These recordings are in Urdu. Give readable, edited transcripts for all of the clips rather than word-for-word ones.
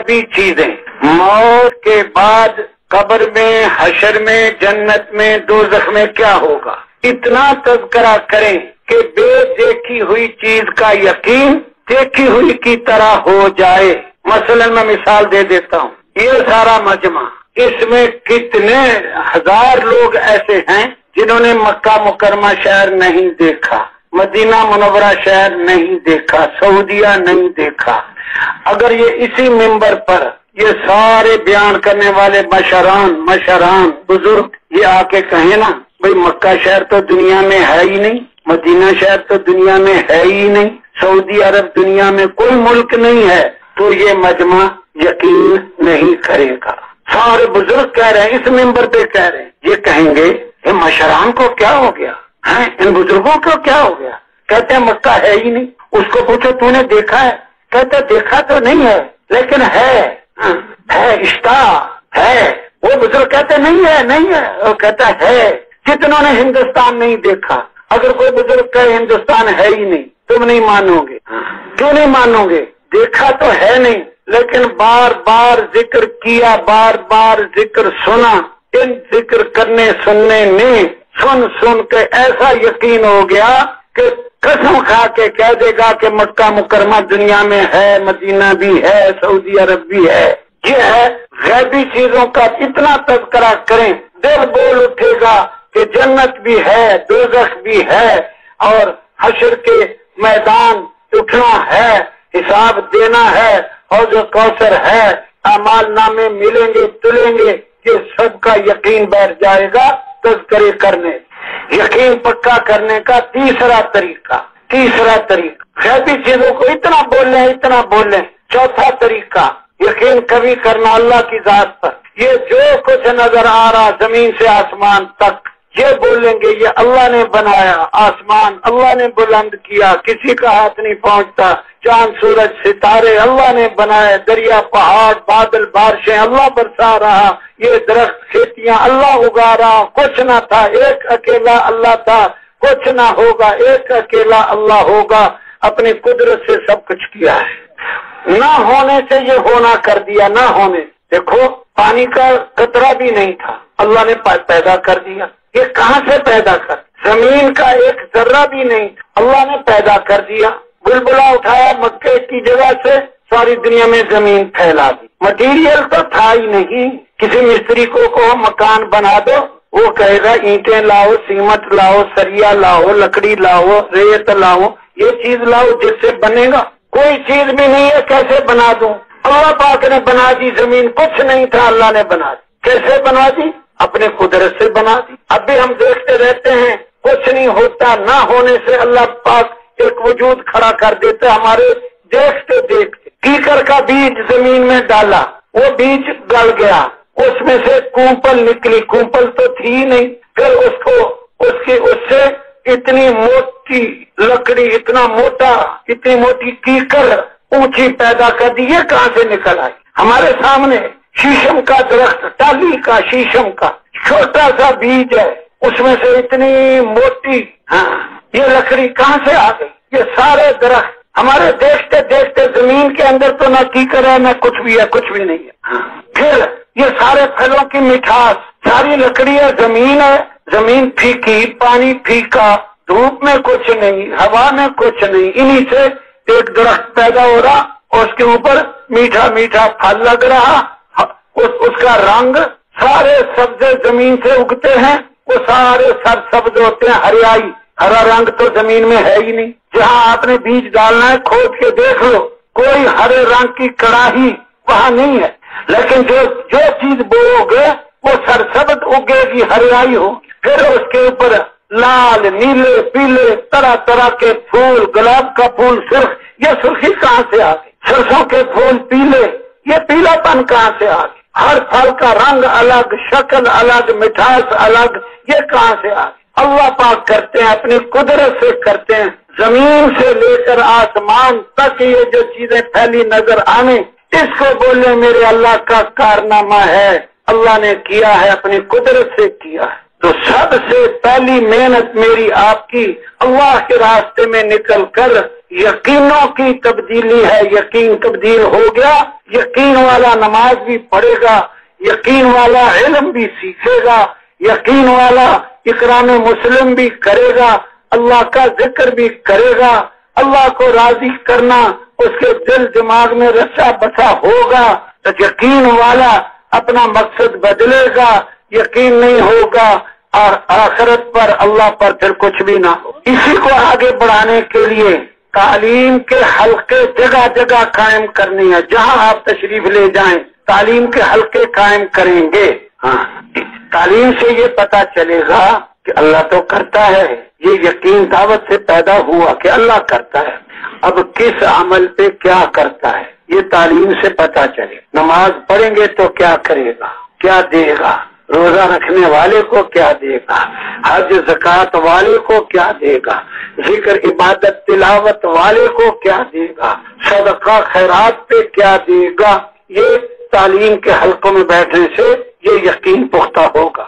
غیبی چیزیں، موت کے بعد قبر میں، حشر میں، جنت میں، دوزخ میں کیا ہوگا، اتنا تذکرہ کریں کہ بے دیکھی ہوئی چیز کا یقین دیکھی ہوئی کی طرح ہو جائے۔ مثلا میں مثال دے دیتا ہوں، یہ سارا مجمع، اس میں کتنے ہزار لوگ ایسے ہیں جنہوں نے مکہ مکرمہ شہر نہیں دیکھا، مدینہ منورہ شہر نہیں دیکھا، سعودیہ نہیں دیکھا۔ اگر یہ اسی ممبر پر یہ سارے بیان کرنے والے مشران بزرگ یہ آ کے کہیں نا بھئی مکہ شہر تو دنیا میں ہے ہی نہیں، مدینہ شہر تو دنیا میں ہے ہی نہیں، سعودی عرب دنیا میں کوئی ملک نہیں ہے، تو یہ مجمع یقین نہیں کرے گا۔ سارے بزرگ کہہ رہے ہیں، اس ممبر پہ کہہ رہے ہیں، یہ کہیں گے یہ مشران کو کیا ہو گیا ہے، ان بزرگوں کو کیا ہو گیا، کہتے ہیں مکہ ہے ہی نہیں۔ اس کو پوچھو تو نے دیکھا ہے، کہتے دیکھا تو نہیں ہے لیکن ہے اشتہا ہے۔ وہ بزرگ کہتے نہیں ہے، وہ کہتا ہے۔ جتنوں نے ہندوستان نہیں دیکھا، اگر کوئی بزرگ کہے ہندوستان ہے ہی نہیں، تم نہیں مانو گے، کیوں نہیں مانو گے؟ دیکھا تو ہے نہیں لیکن بار بار ذکر کیا، بار بار ذکر سنا، ان ذکر کرنے سننے میں سن کے ایسا یقین ہو گیا کہ قسم کھا کے کہہ دے گا کہ مکہ مکرمہ دنیا میں ہے، مدینہ بھی ہے، سعودی عرب بھی ہے۔ یہ ہے غیبی چیزوں کا اتنا تذکرہ کریں، دل بول اٹھے گا کہ جنت بھی ہے، دوزخ بھی ہے، اور حشر کے میدان اٹھنا ہے، حساب دینا ہے، اور جو کوثر ہے، اعمال نامے ملیں گے تلیں گے، یہ سب کا یقین بیٹھ جائے گا۔ تذکرے کرنے، یقین پکا کرنے کا تیسرا طریقہ غیبی چیزوں کو اتنا بولیں۔ چوتھا طریقہ یقین کبھی کرنا اللہ کی ذات پر، یہ جو کچھ نظر آ رہا زمین سے آسمان تک، یہ بولیں گے یہ اللہ نے بنایا، آسمان اللہ نے بلند کیا، کسی کا ہاتھ نہیں پہنچتا، چاند سورج ستارے اللہ نے بنائے، دریا پہاڑ بادل بارشیں اللہ برسا رہا، یہ درخت کھیتیاں اللہ اگا رہا، کچھ نہ تھا ایک اکیلا اللہ تھا، کچھ نہ ہوگا ایک اکیلا اللہ ہوگا، اپنی قدرت سے سب کچھ کیا ہے، نہ ہونے سے یہ ہونا کر دیا، نہ ہونے۔ دیکھو پانی کا قطرہ بھی نہیں تھا، اللہ نے پیدا کر دیا، یہ کہاں سے پیدا کر؟ زمین کا ایک ذرہ بھی نہیں، اللہ نے پیدا کر دیا، بلبلا اٹھایا مکے کی جگہ سے، ساری دنیا میں زمین پھیلا دی۔ مٹیریل تو تھا ہی نہیں، کسی مستری کو مکان بنا دو، وہ کہے گا اینٹیں لاؤ، سیمنٹ لاؤ، سریا لاؤ، لکڑی لاؤ، ریت لاؤ، یہ چیز لاؤ جس سے بنے گا، کوئی چیز بھی نہیں ہے، کیسے بنا دوں؟ اللہ پاک نے بنا دی زمین، کچھ نہیں تھا اللہ نے بنا دی، کیسے بنا دی؟ اپنے قدرت سے بنا دی۔ اب بھی ہم دیکھتے رہتے ہیں کچھ نہیں ہوتا، نہ ہونے سے اللہ پاک ایک وجود کھڑا کر دیتا ہمارے دیکھتے دیکھتے۔ کیکر کا بیج زمین میں ڈالا، وہ بیج گل گیا، اس میں سے کونپل نکلی، کونپل تو تھی ہی نہیں، پھر اس سے اتنی موٹی لکڑی، اتنی موٹی کیکر اونچی پیدا کر دی، یہ کہاں سے نکل آئی؟ ہمارے سامنے شیشم کا درخت، ٹالی کا، شیشم کا چھوٹا سا بیج ہے، اس میں سے اتنی موٹی یہ لکڑی کہاں سے آ گئی؟ یہ سارے درخت ہمارے دیکھتے دیکھتے زمین کے اندر تو نہ کیکر ہے نہ کچھ بھی ہے، کچھ بھی نہیں ہے۔ پھر یہ سارے پھلوں کی مٹھاس، ساری لکڑی ہے، زمین پھیکی، پانی پھیکا، دھوپ میں کچھ نہیں، ہوا میں کچھ نہیں، انہی سے ایک درخت پیدا ہو رہا، اور اس کے اوپر میٹھا میٹھا پھل لگ رہا، اس کا رنگ، سارے سبزے زمین سے اگتے ہیں، وہ سارے سبز ہوتے ہیں، ہریائی، ہرا رنگ تو زمین میں ہے ہی نہیں۔ جہاں آپ نے بیج ڈالنا ہے کھود کے دیکھ لو، کوئی ہرے رنگ کی کڑاہی وہاں نہیں ہے، لیکن جو چیز بوؤ گے وہ سرسبز اگے گی، ہریائی ہوگی۔ پھر اس کے اوپر لال، نیلے، پیلے، طرح طرح کے پھول، گلاب کا پھول سرخ، یہ سرخی کہاں سے آ گئی؟ سرسوں کے پھول پیلے، یہ پیلا پن کہاں سے آ گئی؟ ہر پھل کا رنگ الگ، شکل الگ، مٹھاس الگ، یہ کہاں سے آ گئی؟ اللہ پاک کرتے ہیں، اپنی قدرت سے کرتے ہیں، زمین سے لے کر آسمان تک یہ جو چیزیں پھیلی نظر آنے، اس کو بولے میرے اللہ کا کارنامہ ہے، اللہ نے کیا ہے، اپنی قدرت سے کیا ہے۔ تو سب سے پہلی محنت میری آپ کی اللہ کے راستے میں نکل کر یقینوں کی تبدیلی ہے، یقین تبدیل ہو گیا، یقین والا نماز بھی پڑھے گا، یقین والا علم بھی سیکھے گا، یقین والا اکرام مسلم بھی کرے گا، اللہ کا ذکر بھی کرے گا، اللہ کو راضی کرنا اس کے دل دماغ میں رچا بسا ہوگا، تو یقین والا اپنا مقصد بدلے گا، یقین نہیں ہوگا اور آخرت پر اللہ پر پھر کچھ بھی نہ ہو۔ اسی کو آگے بڑھانے کے لیے تعلیم کے حلقے جگہ جگہ قائم کرنے ہیں، جہاں آپ تشریف لے جائیں تعلیم کے حلقے قائم کریں گے۔ ہاں، تعلیم سے یہ پتا چلے گا کہ اللہ تو کرتا ہے، یہ یقین دعوت سے پیدا ہوا کہ اللہ کرتا ہے، اب کس عمل پہ کیا کرتا ہے یہ تعلیم سے پتا چلے۔ نماز پڑھیں گے تو کیا کرے گا، کیا دے گا، روزہ رکھنے والے کو کیا دے گا، حج زکات والے کو کیا دے گا، ذکر عبادت تلاوت والے کو کیا دے گا، صدقہ خیرات پہ کیا دے گا، یہ تعلیم کے حلقوں میں بیٹھنے سے یہ یقین پختہ ہوگا۔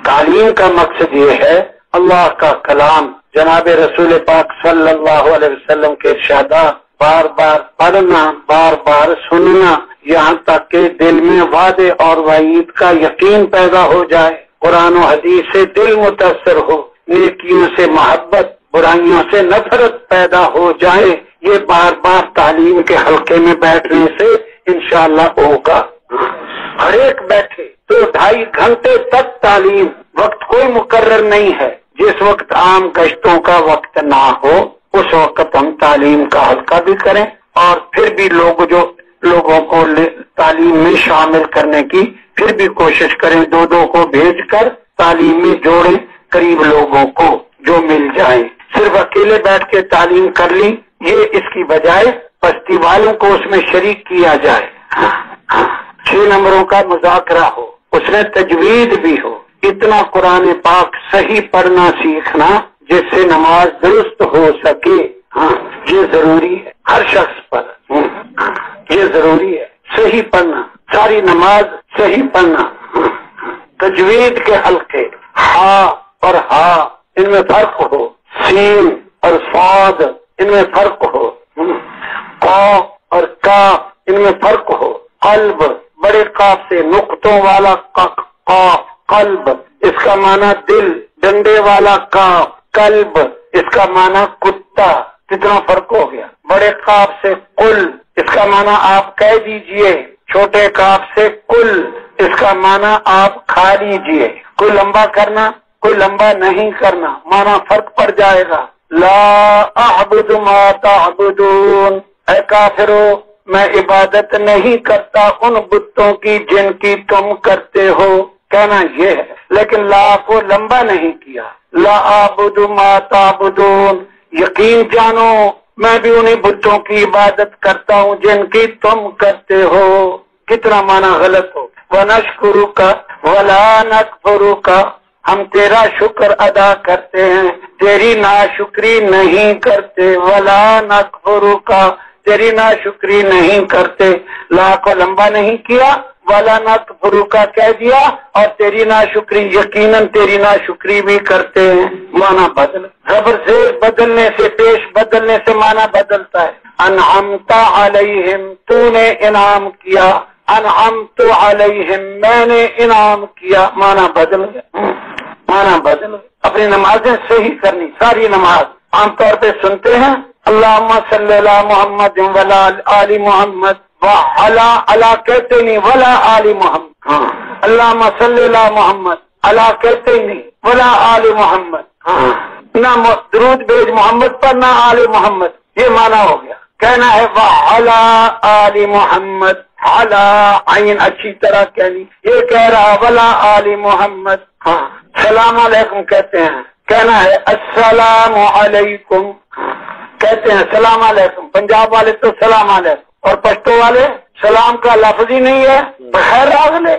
تعلیم کا مقصد یہ ہے اللہ کا کلام جناب رسول پاک صلی اللہ علیہ وسلم کے ارشادات بار بار پڑھنا، بار بار سننا، یہاں تک کہ دل میں وعدے اور وعید کا یقین پیدا ہو جائے، قرآن و حدیث سے دل متاثر ہو، نیکیوں سے محبت برائیوں سے نفرت پیدا ہو جائے، یہ بار بار تعلیم کے حلقے میں بیٹھنے سے انشاءاللہ ہوگا۔ ہر ایک بیٹھے تو 2.5 گھنٹے تک تعلیم، وقت کوئی مقرر نہیں ہے، جس وقت عام گشتوں کا وقت نہ ہو اس وقت ہم تعلیم کا حلقہ بھی کریں، اور پھر بھی لوگوں کو تعلیم میں شامل کرنے کی پھر بھی کوشش کریں، 2 کو بھیج کر تعلیم میں جوڑیں، قریب لوگوں کو جو مل جائیں۔ صرف اکیلے بیٹھ کے تعلیم کر لی، یہ اس کی بجائے بستی والوں کو اس میں شریک کیا جائے، 6 نمبروں کا مذاکرہ ہو، اس میں تجوید بھی ہو، اتنا قرآن پاک صحیح پڑھنا سیکھنا جس سے نماز درست ہو سکے، ہاں یہ ضروری ہے، ہر شخص پر یہ ضروری ہے، صحیح پڑھنا، ساری نماز صحیح پڑھنا۔ تجوید کے حلقے، ہا اور ہا ان میں فرق ہو، سین اور صاد ان میں فرق ہو، قاف اور کاف ان میں فرق ہو، قلب بڑے قاف سے نقطوں والا قاف قلب، اس کا معنی دل، ڈنڈے والا قاف قلب، اس کا معنی کتا، کتنا فرق ہو گیا۔ بڑے قاف سے قل، اس کا معنی آپ کہہ دیجئے، چھوٹے قاف سے کل، اس کا معنی آپ کھا لیجئے، کوئی لمبا کرنا کوئی لمبا نہیں کرنا، معنی فرق پڑ جائے گا۔ لا اعبد ما تعبدون، اے کافرو میں عبادت نہیں کرتا ان بتوں کی جن کی تم کرتے ہو، کہنا یہ ہے، لیکن لا کو لمبا نہیں کیا، لا اعبد ما تعبدون، یقین جانو میں بھی انہیں بتوں کی عبادت کرتا ہوں جن کی تم کرتے ہو، کتنا معنی غلط ہو۔ وَنَشْكُرُكَ وَلَا نَكْفُرُكَ، ہم تیرا شکر ادا کرتے ہیں تیری ناشکری نہیں کرتے، وَلَا نَكْفُرُكَ تیری ناشکری نہیں کرتے، لا کو لمبا نہیں کیا، وَلَا نَكْفُرُكَ کہہ دیا، اور تیری ناشکری یقیناً تیری ناشکری بھی کرتے ہیں، معنی بدل، زبر سے بدلنے سے پیش بدلنے سے معنی بدلتا ہے۔ انعمت علیہم، تو نے انعام کیا، انعمت علیہم میں نے انعام کیا، معنی بدل گیا، معنی بدل گیا۔ اپنی نمازیں صحیح کرنی، ساری نماز عام طور پہ سنتے ہیں اللہم صلی اللہ محمد ولا آل محمد، علی کہتے نہیں ولا آل محمد، ہاں اللہم صلی اللہ محمد، علی کہتے نہیں ولا آل محمد، ہاں نہ درود بھیج محمد پر نہ آل محمد، یہ معنی ہو گیا۔ کہنا ہے وعلی آل محمد، علی عین اچھی طرح کہنی، یہ کہہ رہا ولا آل محمد، ہاں سلام علیکم کہتے ہیں، کہنا ہے السلام علیکم، کہتے ہیں سلام علیکم، پنجاب والے تو سلام علیکم، اور پشتو والے سلام کا لفظ ہی نہیں ہے، خیر راغلے،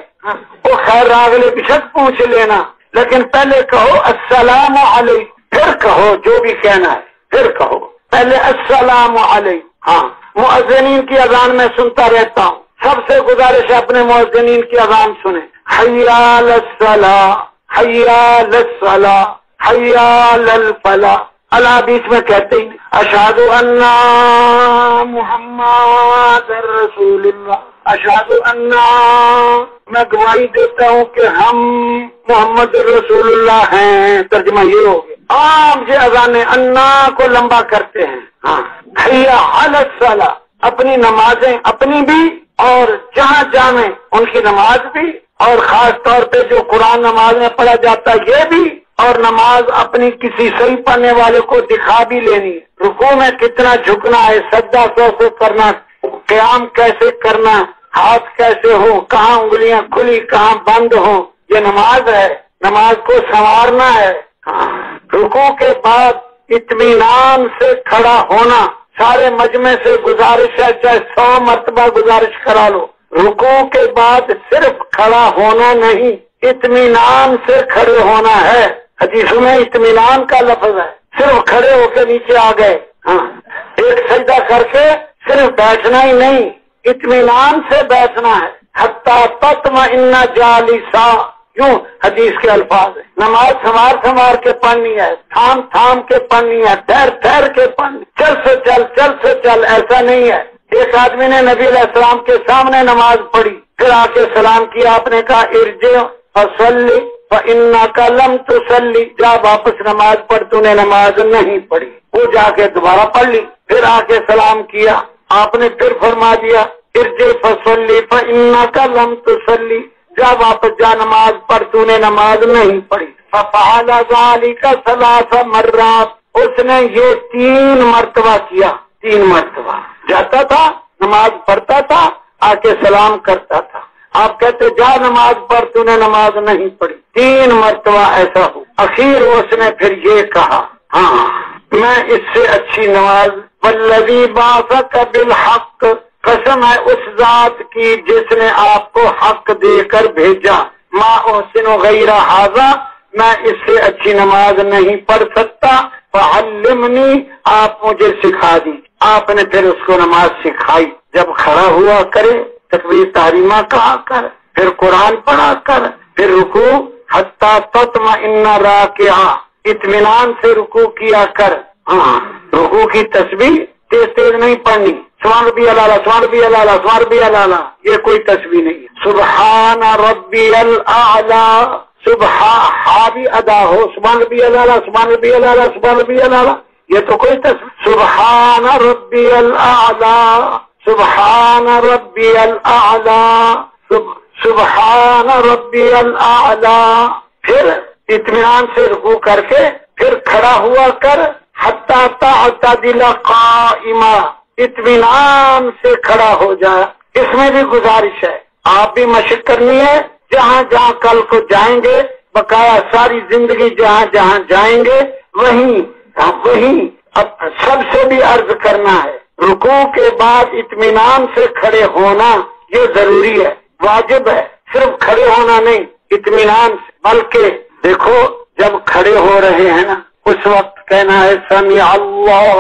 وہ خیر راغلے بشک پوچھ لینا، لیکن پہلے کہو السلام علیکم، پھر کہو جو بھی کہنا ہے، پھر کہو پہلے السلام علیکم۔ ہاں مؤذنین کی اذان میں سنتا رہتا ہوں، سب سے گزارش ہے اپنے مؤذنین کی اذان سنیں، حی علی الصلاۃ، حی علی الصلاۃ، حی علی الفلاح، اللہ بیچ میں کہتے ہی اشہد ان محمد رسول اللہ، اشہد ان، میں گواہی دیتا ہوں کہ ہم محمد رسول اللہ ہیں، ترجمہ یہ ہو گیا۔ عام سے اذان انا کو لمبا کرتے ہیں، ہاں، حی علی الصلاۃ، اپنی نمازیں اپنی بھی اور جہاں جامع ان کی نماز بھی، اور خاص طور پہ جو قرآن نماز میں پڑھا جاتا ہے یہ بھی، اور نماز اپنی کسی صحیح پڑھنے والے کو دکھا بھی لینی ہے، رکوع میں کتنا جھکنا ہے، سجدہ کیسے کرنا، قیام کیسے کرنا، ہاتھ کیسے ہو، کہاں انگلیاں کھلی کہاں بند ہو، یہ نماز ہے، نماز کو سنوارنا ہے۔ رکوع کے بعد اطمینان سے کھڑا ہونا، سارے مجمع سے گزارش ہے، چاہے 100 مرتبہ گزارش کرا لو، رکوع کے بعد صرف کھڑا ہونا نہیں، اطمینان سے کھڑے ہونا ہے۔ حدیثوں میں اطمینان کا لفظ ہے، صرف کھڑے ہو کے نیچے آ گئے، ہاں، ایک سجدہ کر کے صرف بیٹھنا ہی نہیں، اطمینان سے بیٹھنا ہے۔ حتی تطمئن جالسا، یوں حدیث کے الفاظ ہیں۔ نماز سنوار کے پڑھنی ہے، تھام تھام کے پڑھنی ہے، ٹھہر کے پڑھنی، چل سے چل، ایسا نہیں ہے۔ ایک آدمی نے نبی علیہ السلام کے سامنے نماز پڑھی، پھر آ کے سلام کیا، آپ نے کہا ارجع فصلی فإنک لم تصلی، جا واپس نماز پڑھ، تو نے نماز نہیں پڑھی۔ وہ جا کے دوبارہ پڑھ لی، پھر آ کے سلام کیا، آپ نے پھر فرما دیا ارجع فصلی فإنک لم تصلی، جا واپس جا نماز پڑھ، تو نے نماز نہیں پڑھی۔ ففعل ذلک 3 مرات، اس نے یہ 3 مرتبہ کیا، 3 مرتبہ جاتا تھا، نماز پڑھتا تھا، آ کے سلام کرتا تھا، آپ کہتے جا نماز پڑھ، تو نے نماز نہیں پڑھی، 3 مرتبہ ایسا ہو۔ اخیر اس نے پھر یہ کہا ہاں میں اس سے اچھی نماز، والذی بعثک بالحق، قسم ہے اس ذات کی جس نے آپ کو حق دے کر بھیجا، ما احسن غیر ھذا، میں اس سے اچھی نماز نہیں پڑھ سکتا، فعلمنی، آپ مجھے سکھا دی۔ آپ نے پھر اس کو نماز سکھائی، جب کھڑا ہوا کرے تکبیر تحریمہ کہا کر، پھر قرآن پڑھا کر، پھر رکوع حتی تطمئن راکعا، اطمینان سے رکوع کیا کر، ہاں، رکوع کی تسبیح تیز نہیں پڑھنی، سبحان ربی الاعلیٰ، سبحان ربی الاعلیٰ، سبحان ربی الاعلیٰ، یہ کوئی تسبیح نہیں ہے۔ سبحان ربی الاعلیٰ، ہا بھی ادا ہو، سبحان ربی الاعلیٰ، سبحان ربی الاعلیٰ، سبحان ربی الاعلیٰ، یہ تو کوئی تسبیح۔ سبحان ربی الاعلیٰ، سبحان ربی الاعلیٰ، سبحان ربی الاعلیٰ، پھر اطمینان سے رکوع کر کے پھر کھڑا ہوا کر، حتی تعتدل قائما، اطمینان سے کھڑا ہو جائے۔ اس میں بھی گزارش ہے، آپ بھی مشق کرنی ہے، جہاں جہاں کل کو جائیں گے، بقایا ساری زندگی جہاں جہاں جائیں گے وہیں اب سب سے بھی عرض کرنا ہے، رکوع کے بعد اطمینان سے کھڑے ہونا یہ ضروری ہے، واجب ہے، صرف کھڑے ہونا نہیں، اطمینان سے۔ بلکہ دیکھو جب کھڑے ہو رہے ہیں نا، اس وقت کہنا ہے سمع اللہ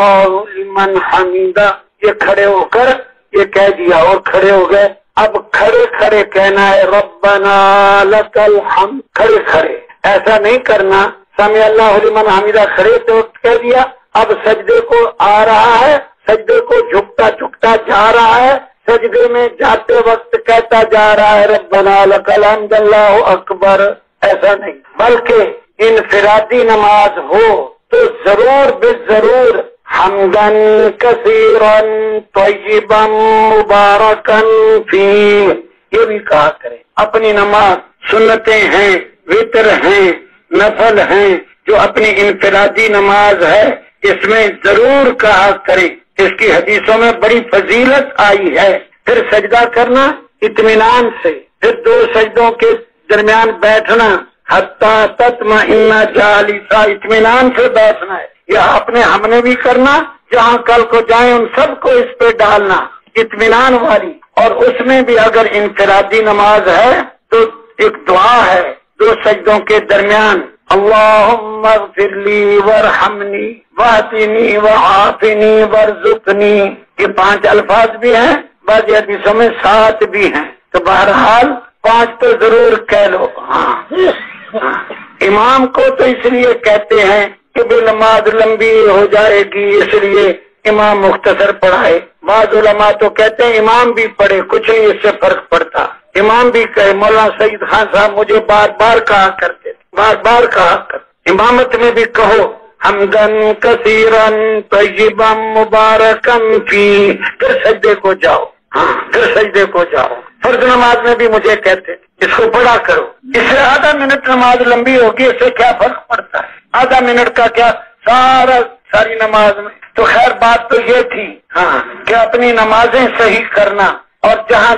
لمن حمیدہ، یہ کھڑے ہو کر یہ کہہ دیا اور کھڑے ہو گئے، اب کھڑے کھڑے کہنا ہے ربنا لک الحمد، کھڑے کھڑے، ایسا نہیں کرنا سمع اللہ لمن حمیدہ کھڑے تو کہہ دیا، اب سجدے کو آ رہا ہے، سجدے کو جھکتا جا رہا ہے، سجدے میں جاتے وقت کہتا جا رہا ہے ربنا لک الحمد اللہ اکبر، ایسا نہیں، بلکہ انفرادی نماز ہو تو ضرور بالضرور حمدن کثیرن طیبا مبارکن فیہ، یہ بھی کہا کریں۔ اپنی نماز سنتیں ہیں، وتر ہیں، نفل ہیں، جو اپنی انفرادی نماز ہے اس میں ضرور کہا کریں، اس کی حدیثوں میں بڑی فضیلت آئی ہے۔ پھر سجدہ کرنا اطمینان سے، پھر 2 سجدوں کے درمیان بیٹھنا، حتی تطمئن جالسا، اطمینان سے بیٹھنا ہے، یہ ہم نے بھی کرنا، جہاں کل کو جائیں ان سب کو اس پہ ڈالنا، اطمینان والی۔ اور اس میں بھی اگر انفرادی نماز ہے تو ایک دعا ہے 2 سجدوں کے درمیان، اللہم اغفر لی وارحمنی واہدنی وعافنی وارزقنی، یہ 5 الفاظ بھی ہیں، بعض حدیثوں میں 7 بھی ہیں، تو بہرحال 5 تو ضرور کہہ لو۔ ہاں امام کو تو اس لیے کہتے ہیں کہ بھی نماز لمبی ہو جائے گی اس لیے امام مختصر پڑھائے. بعض علماء تو کہتے ہیں امام بھی پڑھے، کچھ نہیں اس سے فرق پڑتا. امام بھی کہے. مولانا سعید خان صاحب مجھے بار بار کہا کرتے تھے، بار بار کہا کرتے امامت میں بھی کہو حمدن کثیرن طیبا مبارکن فی، پھر سجدے کو جاؤ. ہاں پھر سجدے کو جاؤ. فرض نماز میں بھی مجھے کہتے اس کو پڑھا کرو. اس سے آدھا منٹ نماز لمبی ہوگی، اس سے کیا فرق پڑتا ہے؟ آدھا منٹ کا کیا ساری نماز میں. تو خیر بات تو یہ تھی ہاں کہ اپنی نمازیں صحیح کرنا اور جہاں